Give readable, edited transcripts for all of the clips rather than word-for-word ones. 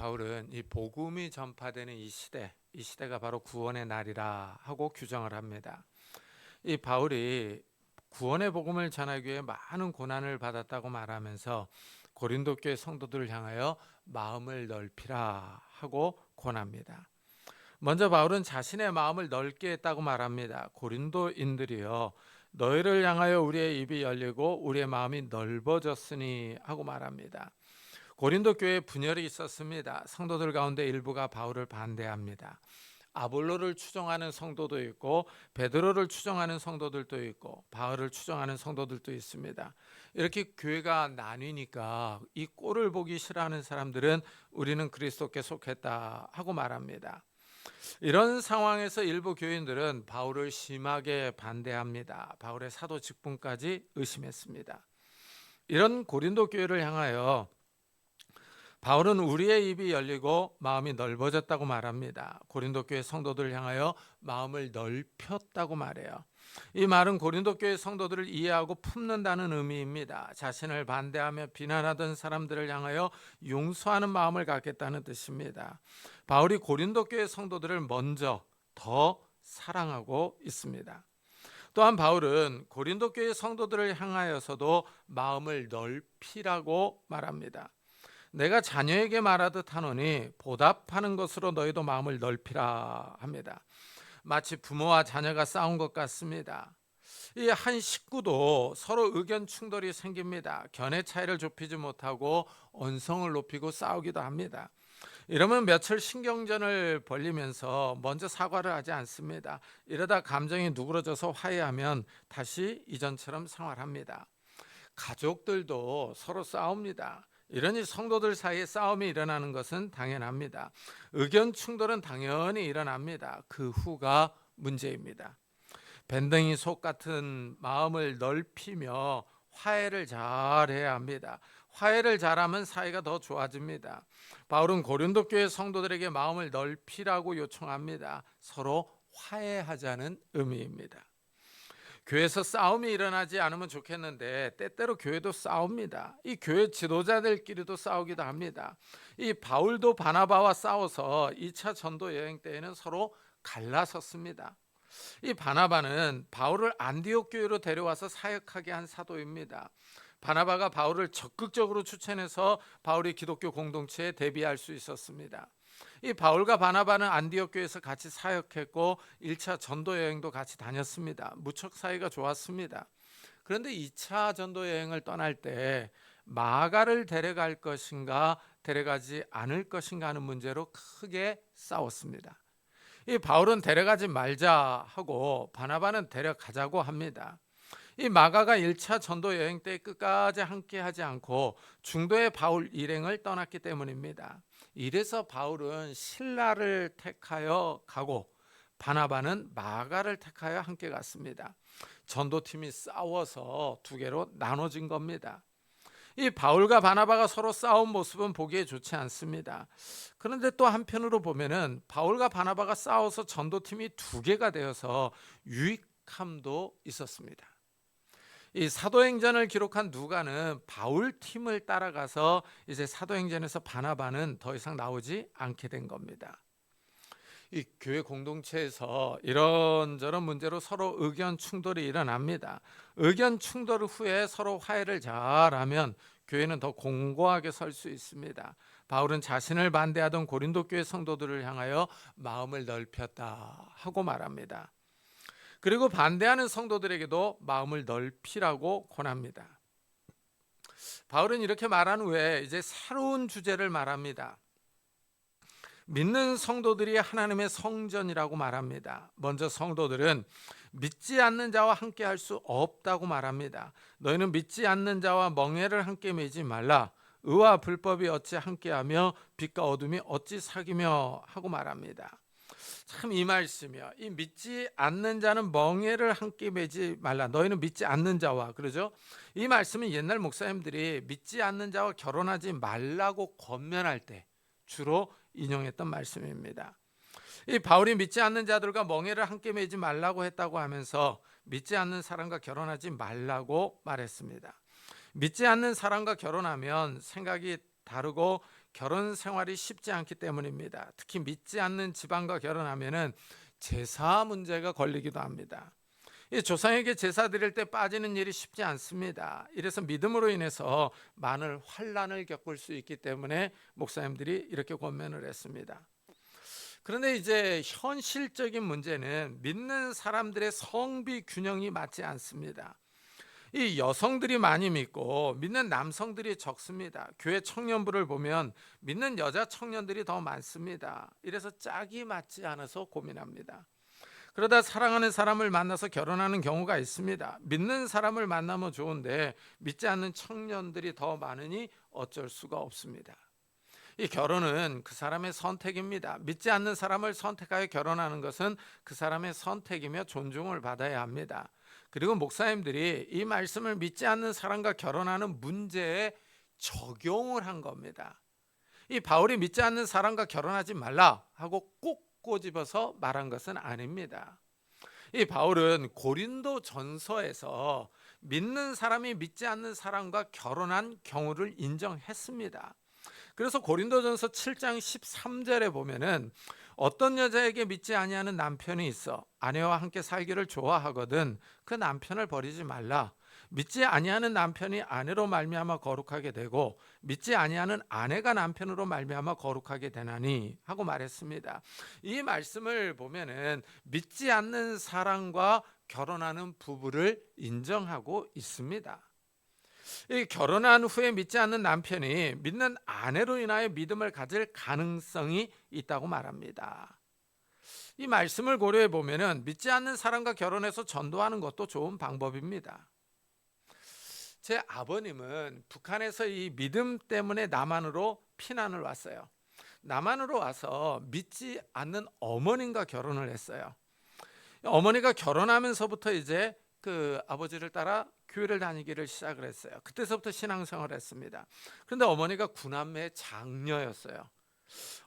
바울은 이 복음이 전파되는 이 시대가 바로 구원의 날이라 하고 규정을 합니다. 이 바울이 구원의 복음을 전하기 위해 많은 고난을 받았다고 말하면서 고린도 교회 성도들을 향하여 마음을 넓히라 하고 권합니다. 먼저 바울은 자신의 마음을 넓게 했다고 말합니다. 고린도인들이여, 너희를 향하여 우리의 입이 열리고 우리의 마음이 넓어졌으니 하고 말합니다. 고린도 교회에 분열이 있었습니다. 성도들 가운데 일부가 바울을 반대합니다. 아볼로를 추종하는 성도도 있고 베드로를 추종하는 성도들도 있고 바울을 추종하는 성도들도 있습니다. 이렇게 교회가 나뉘니까 이 꼴을 보기 싫어하는 사람들은 우리는 그리스도께 속했다 하고 말합니다. 이런 상황에서 일부 교인들은 바울을 심하게 반대합니다. 바울의 사도 직분까지 의심했습니다. 이런 고린도 교회를 향하여 바울은 우리의 입이 열리고 마음이 넓어졌다고 말합니다. 고린도 교회 성도들을 향하여 마음을 넓혔다고 말해요. 이 말은 고린도 교회 성도들을 이해하고 품는다는 의미입니다. 자신을 반대하며 비난하던 사람들을 향하여 용서하는 마음을 갖겠다는 뜻입니다. 바울이 고린도 교회 성도들을 먼저 더 사랑하고 있습니다. 또한 바울은 고린도 교회 성도들을 향하여서도 마음을 넓히라고 말합니다. 내가 자녀에게 말하듯 하노니 보답하는 것으로 너희도 마음을 넓히라 합니다. 마치 부모와 자녀가 싸운 것 같습니다. 이 한 식구도 서로 의견 충돌이 생깁니다. 견해 차이를 좁히지 못하고 언성을 높이고 싸우기도 합니다. 이러면 며칠 신경전을 벌리면서 먼저 사과를 하지 않습니다. 이러다 감정이 누그러져서 화해하면 다시 이전처럼 생활합니다. 가족들도 서로 싸웁니다. 이러니 성도들 사이에 싸움이 일어나는 것은 당연합니다. 의견 충돌은 당연히 일어납니다. 그 후가 문제입니다. 밴댕이 속 같은 마음을 넓히며 화해를 잘해야 합니다. 화해를 잘하면 사이가 더 좋아집니다. 바울은 고린도 교회 성도들에게 마음을 넓히라고 요청합니다. 서로 화해하자는 의미입니다. 교회에서 싸움이 일어나지 않으면 좋겠는데 때때로 교회도 싸웁니다. 이 교회 지도자들끼리도 싸우기도 합니다. 이 바울도 바나바와 싸워서 2차 전도 여행 때에는 서로 갈라섰습니다. 이 바나바는 바울을 안디옥 교회로 데려와서 사역하게 한 사도입니다. 바나바가 바울을 적극적으로 추천해서 바울이 기독교 공동체에 대비할 수 있었습니다. 이 바울과 바나바는 안디옥 교회에서 같이 사역했고 1차 전도 여행도 같이 다녔습니다. 무척 사이가 좋았습니다. 그런데 2차 전도 여행을 떠날 때 마가를 데려갈 것인가 데려가지 않을 것인가 하는 문제로 크게 싸웠습니다. 이 바울은 데려가지 말자 하고 바나바는 데려가자고 합니다. 이 마가가 1차 전도 여행 때 끝까지 함께 하지 않고 중도에 바울 일행을 떠났기 때문입니다. 이래서 바울은 실라를 택하여 가고 바나바는 마가를 택하여 함께 갔습니다. 전도팀이 싸워서 두 개로 나눠진 겁니다. 이 바울과 바나바가 서로 싸운 모습은 보기에 좋지 않습니다. 그런데 또 한편으로 보면은 바울과 바나바가 싸워서 전도팀이 두 개가 되어서 유익함도 있었습니다. 이 사도행전을 기록한 누가는 바울 팀을 따라가서 이제 사도행전에서 바나바는 더 이상 나오지 않게 된 겁니다. 이 교회 공동체에서 이런저런 문제로 서로 의견 충돌이 일어납니다. 의견 충돌 후에 서로 화해를 잘하면 교회는 더 공고하게 설 수 있습니다. 바울은 자신을 반대하던 고린도 교회 성도들을 향하여 마음을 넓혔다 하고 말합니다. 그리고 반대하는 성도들에게도 마음을 넓히라고 권합니다. 바울은 이렇게 말한 후에 이제 새로운 주제를 말합니다. 믿는 성도들이 하나님의 성전이라고 말합니다. 먼저 성도들은 믿지 않는 자와 함께 할 수 없다고 말합니다. 너희는 믿지 않는 자와 멍에를 함께 매지 말라. 의와 불법이 어찌 함께하며 빛과 어둠이 어찌 사귀며 하고 말합니다. 참 이 말씀이요. 이 믿지 않는 자는 멍에를 함께 매지 말라. 너희는 믿지 않는 자와 그러죠. 이 말씀은 옛날 목사님들이 믿지 않는 자와 결혼하지 말라고 권면할 때 주로 인용했던 말씀입니다. 이 바울이 믿지 않는 자들과 멍에를 함께 매지 말라고 했다고 하면서 믿지 않는 사람과 결혼하지 말라고 말했습니다. 믿지 않는 사람과 결혼하면 생각이 다르고 결혼 생활이 쉽지 않기 때문입니다. 특히 믿지 않는 집안과 결혼하면은 제사 문제가 걸리기도 합니다. 이 조상에게 제사 드릴 때 빠지는 일이 쉽지 않습니다. 이래서 믿음으로 인해서 많은 환난을 겪을 수 있기 때문에 목사님들이 이렇게 권면을 했습니다. 그런데 이제 현실적인 문제는 믿는 사람들의 성비 균형이 맞지 않습니다. 이 여성들이 많이 믿고 믿는 남성들이 적습니다. 교회 청년부를 보면 믿는 여자 청년들이 더 많습니다. 이래서 짝이 맞지 않아서 고민합니다. 그러다 사랑하는 사람을 만나서 결혼하는 경우가 있습니다. 믿는 사람을 만나면 좋은데 믿지 않는 청년들이 더 많으니 어쩔 수가 없습니다. 이 결혼은 그 사람의 선택입니다. 믿지 않는 사람을 선택하여 결혼하는 것은 그 사람의 선택이며 존중을 받아야 합니다. 그리고 목사님들이 이 말씀을 믿지 않는 사람과 결혼하는 문제에 적용을 한 겁니다. 이 바울이 믿지 않는 사람과 결혼하지 말라 하고 꼭 꼬집어서 말한 것은 아닙니다. 이 바울은 고린도 전서에서 믿는 사람이 믿지 않는 사람과 결혼한 경우를 인정했습니다. 그래서 고린도전서 7장 13절에 보면은 어떤 여자에게 믿지 아니하는 남편이 있어 아내와 함께 살기를 좋아하거든 그 남편을 버리지 말라. 믿지 아니하는 남편이 아내로 말미암아 거룩하게 되고 믿지 아니하는 아내가 남편으로 말미암아 거룩하게 되나니 하고 말했습니다. 이 말씀을 보면은 믿지 않는 사람과 결혼하는 부부를 인정하고 있습니다. 이 결혼한 후에 믿지 않는 남편이 믿는 아내로 인하여 믿음을 가질 가능성이 있다고 말합니다. 이 말씀을 고려해 보면은 믿지 않는 사람과 결혼해서 전도하는 것도 좋은 방법입니다. 제 아버님은 북한에서 이 믿음 때문에 남한으로 피난을 왔어요. 남한으로 와서 믿지 않는 어머님과 결혼을 했어요. 어머니가 결혼하면서부터 이제 그 아버지를 따라 교회를 다니기를 시작을 했어요. 그때서부터 신앙생활을 했습니다. 그런데 어머니가 구남매 장녀였어요.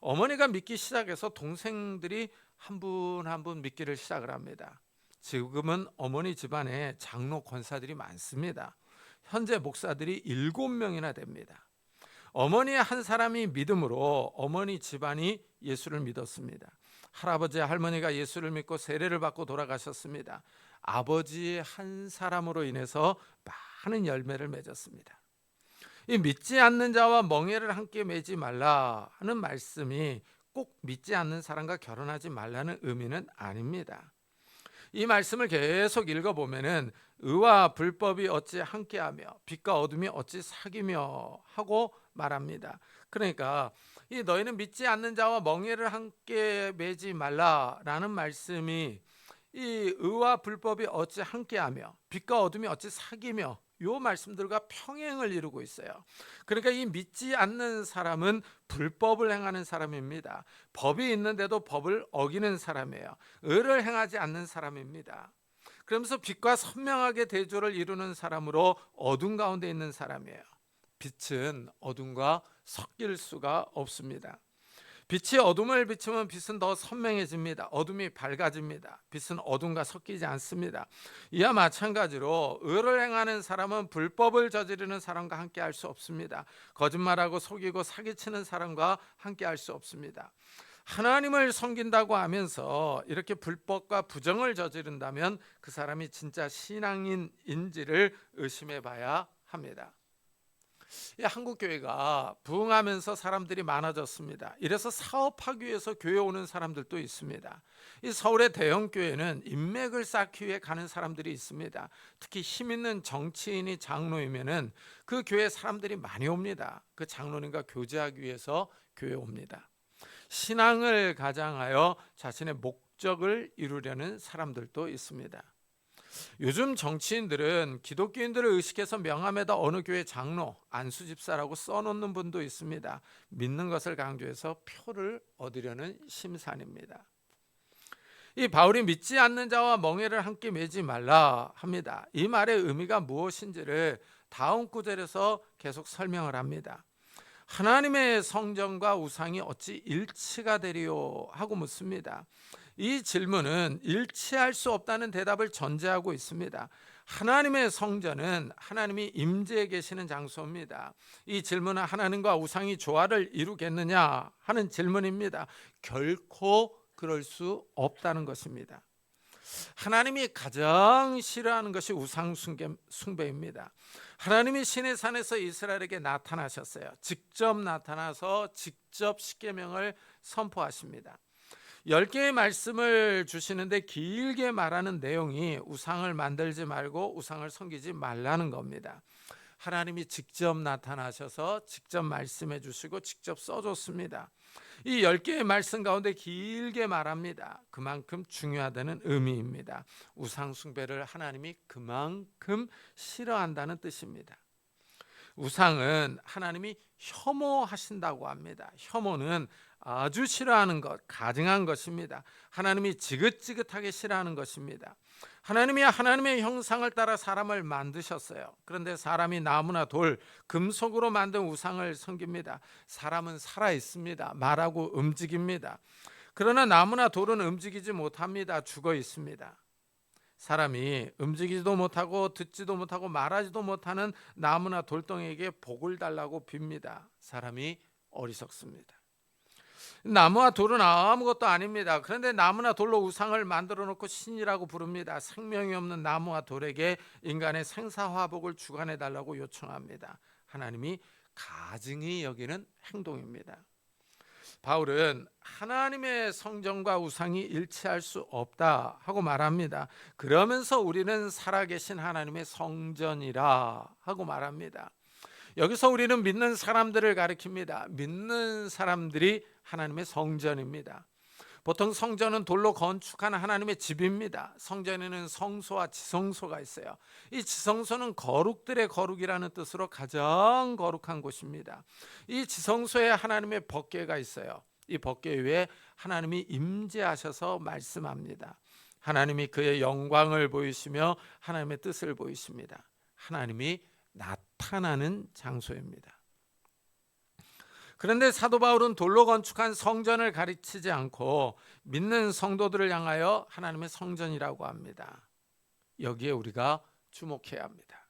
어머니가 믿기 시작해서 동생들이 한 분 한 분 믿기를 시작을 합니다. 지금은 어머니 집안에 장로 권사들이 많습니다. 현재 목사들이 7명이나 됩니다. 어머니의 한 사람이 믿음으로 어머니 집안이 예수를 믿었습니다. 할아버지 할머니가 예수를 믿고 세례를 받고 돌아가셨습니다. 아버지의 한 사람으로 인해서 많은 열매를 맺었습니다. 이 믿지 않는 자와 멍에를 함께 매지 말라 하는 말씀이 꼭 믿지 않는 사람과 결혼하지 말라는 의미는 아닙니다. 이 말씀을 계속 읽어보면은 의와 불법이 어찌 함께하며 빛과 어둠이 어찌 사귀며 하고 말합니다. 그러니까 이 너희는 믿지 않는 자와 멍에를 함께 매지 말라라는 말씀이 이 의와 불법이 어찌 함께하며 빛과 어둠이 어찌 사귀며 요 말씀들과 평행을 이루고 있어요. 그러니까 이 믿지 않는 사람은 불법을 행하는 사람입니다. 법이 있는데도 법을 어기는 사람이에요. 의를 행하지 않는 사람입니다. 그러면서 빛과 선명하게 대조를 이루는 사람으로 어둠 가운데 있는 사람이에요. 빛은 어둠과 섞일 수가 없습니다. 빛이 어둠을 비추면 빛은 더 선명해집니다. 어둠이 밝아집니다. 빛은 어둠과 섞이지 않습니다. 이와 마찬가지로 의를 행하는 사람은 불법을 저지르는 사람과 함께 할 수 없습니다. 거짓말하고 속이고 사기치는 사람과 함께 할 수 없습니다. 하나님을 섬긴다고 하면서 이렇게 불법과 부정을 저지른다면 그 사람이 진짜 신앙인인지를 의심해 봐야 합니다. 한국 교회가 부흥하면서 사람들이 많아졌습니다. 이래서 사업하기 위해서 교회 오는 사람들도 있습니다. 이 서울의 대형 교회는 인맥을 쌓기 위해 가는 사람들이 있습니다. 특히 힘 있는 정치인이 장로이면은 그 교회 사람들이 많이 옵니다. 그 장로님과 교제하기 위해서 교회 옵니다. 신앙을 가장하여 자신의 목적을 이루려는 사람들도 있습니다. 요즘 정치인들은 기독교인들을 의식해서 명함에다 어느 교회 장로, 안수집사라고 써놓는 분도 있습니다. 믿는 것을 강조해서 표를 얻으려는 심산입니다. 이 바울이 믿지 않는 자와 멍에를 함께 매지 말라 합니다. 이 말의 의미가 무엇인지를 다음 구절에서 계속 설명을 합니다. 하나님의 성전과 우상이 어찌 일치가 되리요 하고 묻습니다. 이 질문은 일치할 수 없다는 대답을 전제하고 있습니다. 하나님의 성전은 하나님이 임재해 계시는 장소입니다. 이 질문은 하나님과 우상이 조화를 이루겠느냐 하는 질문입니다. 결코 그럴 수 없다는 것입니다. 하나님이 가장 싫어하는 것이 우상 숭배입니다. 하나님이 시내 산에서 이스라엘에게 나타나셨어요. 직접 나타나서 직접 십계명을 선포하십니다. 10개의 말씀을 주시는데 길게 말하는 내용이 우상을 만들지 말고 우상을 섬기지 말라는 겁니다. 하나님이 직접 나타나셔서 직접 말씀해 주시고 직접 써줬습니다. 이 10개의 말씀 가운데 길게 말합니다. 그만큼 중요하다는 의미입니다. 우상 숭배를 하나님이 그만큼 싫어한다는 뜻입니다. 우상은 하나님이 혐오하신다고 합니다. 혐오는 아주 싫어하는 것, 가증한 것입니다. 하나님이 지긋지긋하게 싫어하는 것입니다. 하나님이 하나님의 형상을 따라 사람을 만드셨어요. 그런데 사람이 나무나 돌, 금속으로 만든 우상을 섬깁니다. 사람은 살아 있습니다. 말하고 움직입니다. 그러나 나무나 돌은 움직이지 못합니다. 죽어 있습니다. 사람이 움직이지도 못하고 듣지도 못하고 말하지도 못하는 나무나 돌덩이에게 복을 달라고 빕니다. 사람이 어리석습니다. 나무와 돌은 아무것도 아닙니다. 그런데 나무나 돌로 우상을 만들어 놓고 신이라고 부릅니다. 생명이 없는 나무와 돌에게 인간의 생사화복을 주관해 달라고 요청합니다. 하나님이 가증히 여기는 행동입니다. 바울은 하나님의 성전과 우상이 일치할 수 없다 하고 말합니다. 그러면서 우리는 살아계신 하나님의 성전이라 하고 말합니다. 여기서 우리는 믿는 사람들을 가리킵니다. 믿는 사람들이 하나님의 성전입니다. 보통 성전은 돌로 건축한 하나님의 집입니다. 성전에는 성소와 지성소가 있어요. 이 지성소는 거룩들의 거룩이라는 뜻으로 가장 거룩한 곳입니다. 이 지성소에 하나님의 법궤가 있어요. 이 법궤 위에 하나님이 임재하셔서 말씀합니다. 하나님이 그의 영광을 보이시며 하나님의 뜻을 보이십니다. 하나님이 나타나는 장소입니다. 그런데 사도 바울은 돌로 건축한 성전을 가르치지 않고 믿는 성도들을 향하여 하나님의 성전이라고 합니다. 여기에 우리가 주목해야 합니다.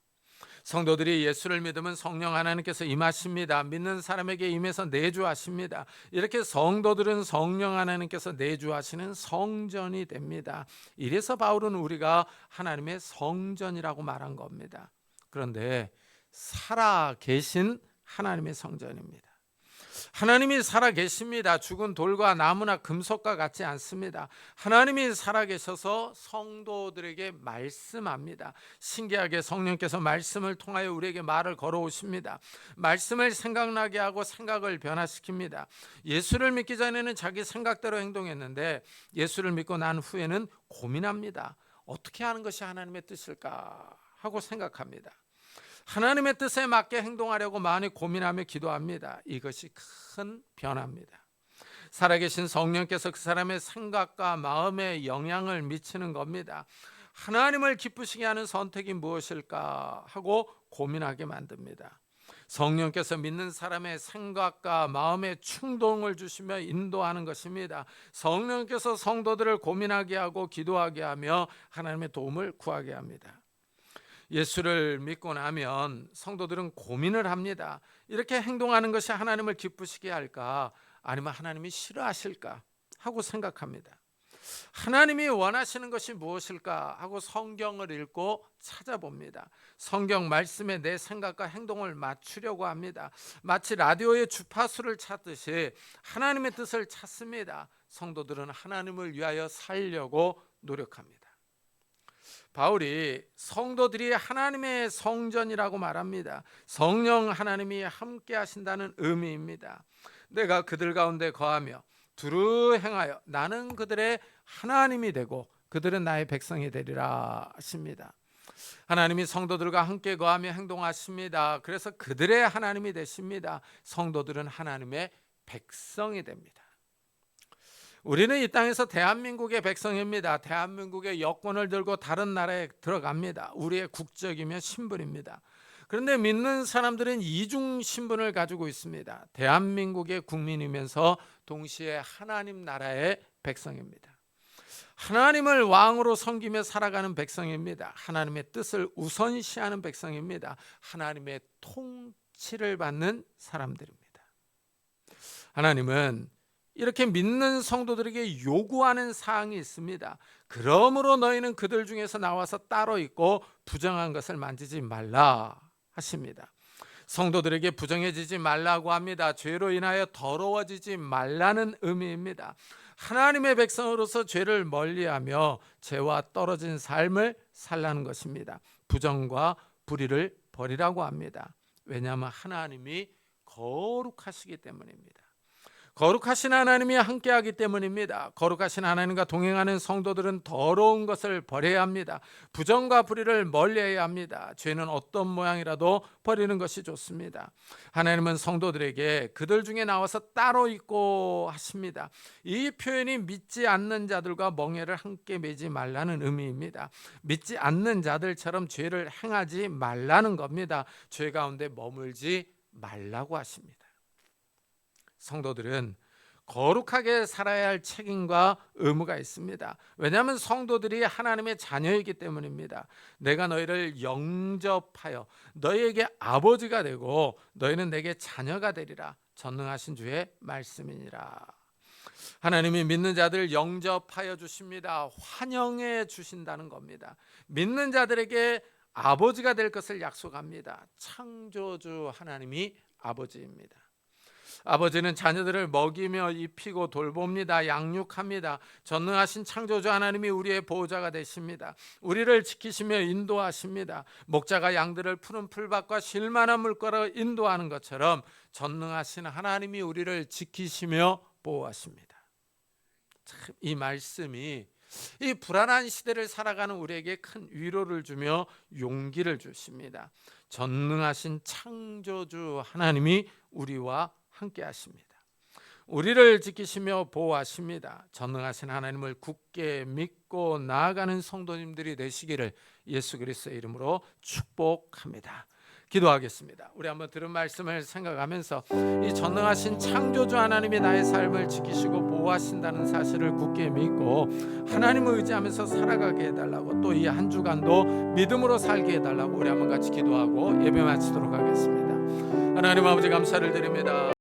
성도들이 예수를 믿으면 성령 하나님께서 임하십니다. 믿는 사람에게 임해서 내주하십니다. 이렇게 성도들은 성령 하나님께서 내주하시는 성전이 됩니다. 이래서 바울은 우리가 하나님의 성전이라고 말한 겁니다. 그런데 살아계신 하나님의 성전입니다. 하나님이 살아계십니다. 죽은 돌과 나무나 금속과 같지 않습니다. 하나님이 살아계셔서 성도들에게 말씀합니다. 신기하게 성령께서 말씀을 통하여 우리에게 말을 걸어오십니다. 말씀을 생각나게 하고 생각을 변화시킵니다. 예수를 믿기 전에는 자기 생각대로 행동했는데 예수를 믿고 난 후에는 고민합니다. 어떻게 하는 것이 하나님의 뜻일까 하고 생각합니다. 하나님의 뜻에 맞게 행동하려고 많이 고민하며 기도합니다. 이것이 큰 변화입니다. 살아계신 성령께서 그 사람의 생각과 마음에 영향을 미치는 겁니다. 하나님을 기쁘시게 하는 선택이 무엇일까 하고 고민하게 만듭니다. 성령께서 믿는 사람의 생각과 마음에 충동을 주시며 인도하는 것입니다. 성령께서 성도들을 고민하게 하고 기도하게 하며 하나님의 도움을 구하게 합니다. 예수를 믿고 나면 성도들은 고민을 합니다. 이렇게 행동하는 것이 하나님을 기쁘시게 할까? 아니면 하나님이 싫어하실까? 하고 생각합니다. 하나님이 원하시는 것이 무엇일까? 하고 성경을 읽고 찾아봅니다. 성경 말씀에 내 생각과 행동을 맞추려고 합니다. 마치 라디오의 주파수를 찾듯이 하나님의 뜻을 찾습니다. 성도들은 하나님을 위하여 살려고 노력합니다. 바울이 성도들이 하나님의 성전이라고 말합니다. 성령 하나님이 함께 하신다는 의미입니다. 내가 그들 가운데 거하며 두루 행하여 나는 그들의 하나님이 되고 그들은 나의 백성이 되리라 하십니다. 하나님이 성도들과 함께 거하며 행동하십니다. 그래서 그들의 하나님이 되십니다. 성도들은 하나님의 백성이 됩니다. 우리는 이 땅에서 대한민국의 백성입니다. 대한민국의 여권을 들고 다른 나라에 들어갑니다. 우리의 국적이며 신분입니다. 그런데 믿는 사람들은 이중 신분을 가지고 있습니다. 대한민국의 국민이면서 동시에 하나님 나라의 백성입니다. 하나님을 왕으로 섬기며 살아가는 백성입니다. 하나님의 뜻을 우선시하는 백성입니다. 하나님의 통치를 받는 사람들입니다. 하나님은 이렇게 믿는 성도들에게 요구하는 사항이 있습니다. 그러므로 너희는 그들 중에서 나와서 따로 있고 부정한 것을 만지지 말라 하십니다. 성도들에게 부정해지지 말라고 합니다. 죄로 인하여 더러워지지 말라는 의미입니다. 하나님의 백성으로서 죄를 멀리하며 죄와 떨어진 삶을 살라는 것입니다. 부정과 불의를 버리라고 합니다. 왜냐하면 하나님이 거룩하시기 때문입니다. 거룩하신 하나님이 함께하기 때문입니다. 거룩하신 하나님과 동행하는 성도들은 더러운 것을 버려야 합니다. 부정과 불의를 멀리해야 합니다. 죄는 어떤 모양이라도 버리는 것이 좋습니다. 하나님은 성도들에게 그들 중에 나와서 따로 있고 하십니다. 이 표현이 믿지 않는 자들과 멍에를 함께 매지 말라는 의미입니다. 믿지 않는 자들처럼 죄를 행하지 말라는 겁니다. 죄 가운데 머물지 말라고 하십니다. 성도들은 거룩하게 살아야 할 책임과 의무가 있습니다. 왜냐하면 성도들이 하나님의 자녀이기 때문입니다. 내가 너희를 영접하여 너희에게 아버지가 되고 너희는 내게 자녀가 되리라. 전능하신 주의 말씀이니라. 하나님이 믿는 자들 영접하여 주십니다. 환영해 주신다는 겁니다. 믿는 자들에게 아버지가 될 것을 약속합니다. 창조주 하나님이 아버지입니다. 아버지는 자녀들을 먹이며 입히고 돌봅니다. 양육합니다. 전능하신 창조주 하나님이 우리의 보호자가 되십니다. 우리를 지키시며 인도하십니다. 목자가 양들을 푸른 풀밭과 쉴만한 물가로 인도하는 것처럼 전능하신 하나님이 우리를 지키시며 보호하십니다. 참, 이 말씀이 이 불안한 시대를 살아가는 우리에게 큰 위로를 주며 용기를 주십니다. 전능하신 창조주 하나님이 우리와 함께 하십니다. 우리를 지키시며 보호하십니다. 전능하신 하나님을 굳게 믿고 나아가는 성도님들이 되시기를 예수 그리스도의 이름으로 축복합니다. 기도하겠습니다. 우리 한번 들은 말씀을 생각하면서 이 전능하신 창조주 하나님이 나의 삶을 지키시고 보호하신다는 사실을 굳게 믿고 하나님을 의지하면서 살아가게 해달라고, 또 이 한 주간도 믿음으로 살게 해달라고 우리 한번 같이 기도하고 예배 마치도록 하겠습니다. 하나님 아버지 감사를 드립니다.